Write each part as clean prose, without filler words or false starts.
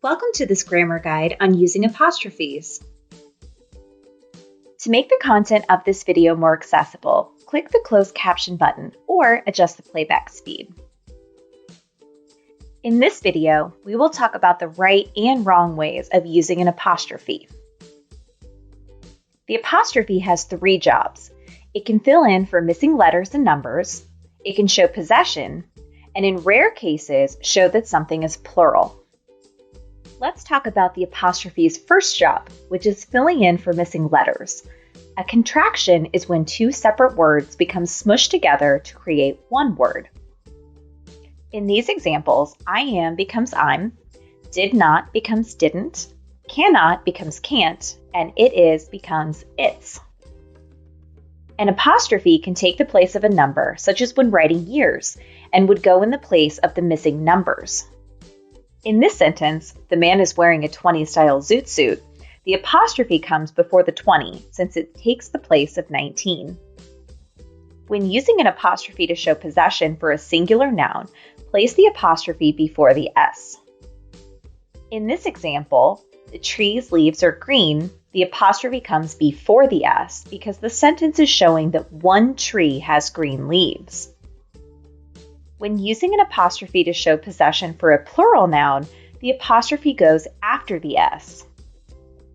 Welcome to this grammar guide on using apostrophes. To make the content of this video more accessible, click the closed caption button or adjust the playback speed. In this video, we will talk about the right and wrong ways of using an apostrophe. The apostrophe has three jobs. It can fill in for missing letters and numbers, it can show possession, and in rare cases, show that something is plural. Let's talk about the apostrophe's first job, which is filling in for missing letters. A contraction is when two separate words become smushed together to create one word. In these examples, I am becomes I'm, did not becomes didn't, cannot becomes can't, and it is becomes it's. An apostrophe can take the place of a number, such as when writing years, and would go in the place of the missing numbers. In this sentence, the man is wearing a 20s-style zoot suit. The apostrophe comes before the 20 since it takes the place of 19. When using an apostrophe to show possession for a singular noun, place the apostrophe before the S. In this example, the tree's leaves are green. The apostrophe comes before the S because the sentence is showing that one tree has green leaves. When using an apostrophe to show possession for a plural noun, the apostrophe goes after the S.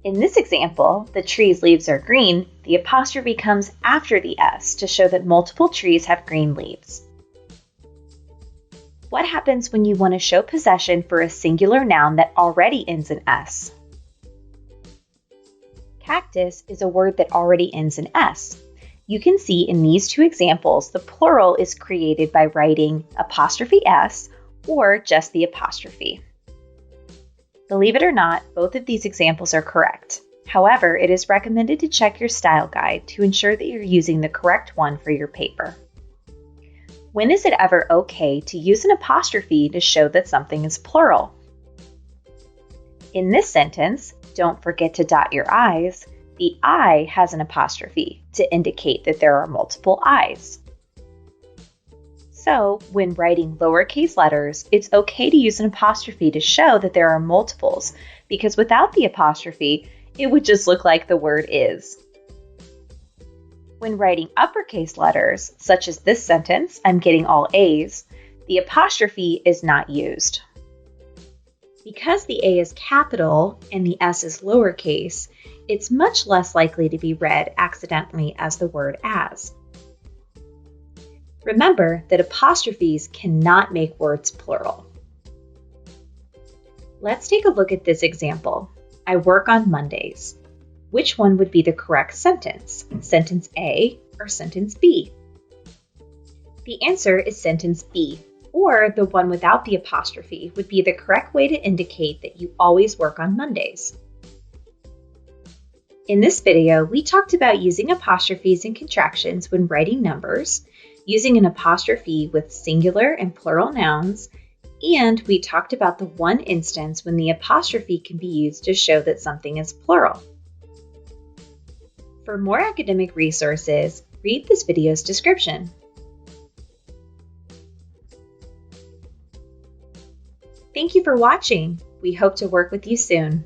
In this example, the tree's leaves are green, the apostrophe comes after the S to show that multiple trees have green leaves. What happens when you want to show possession for a singular noun that already ends in S? Cactus is a word that already ends in S. You can see in these two examples, the plural is created by writing apostrophe S or just the apostrophe. Believe it or not, both of these examples are correct. However, it is recommended to check your style guide to ensure that you're using the correct one for your paper. When is it ever okay to use an apostrophe to show that something is plural? In this sentence, don't forget to dot your I's. The I has an apostrophe to indicate that there are multiple I's. So, when writing lowercase letters, it's okay to use an apostrophe to show that there are multiples, because without the apostrophe, it would just look like the word is. When writing uppercase letters, such as this sentence, I'm getting all A's, the apostrophe is not used. Because the A is capital and the S is lowercase, it's much less likely to be read accidentally as the word as. Remember that apostrophes cannot make words plural. Let's take a look at this example. I work on Mondays. Which one would be the correct sentence? Sentence A or sentence B? The answer is sentence B, or the one without the apostrophe would be the correct way to indicate that you always work on Mondays. In this video, we talked about using apostrophes and contractions when writing numbers, using an apostrophe with singular and plural nouns, and we talked about the one instance when the apostrophe can be used to show that something is plural. For more academic resources, read this video's description. Thank you for watching. We hope to work with you soon.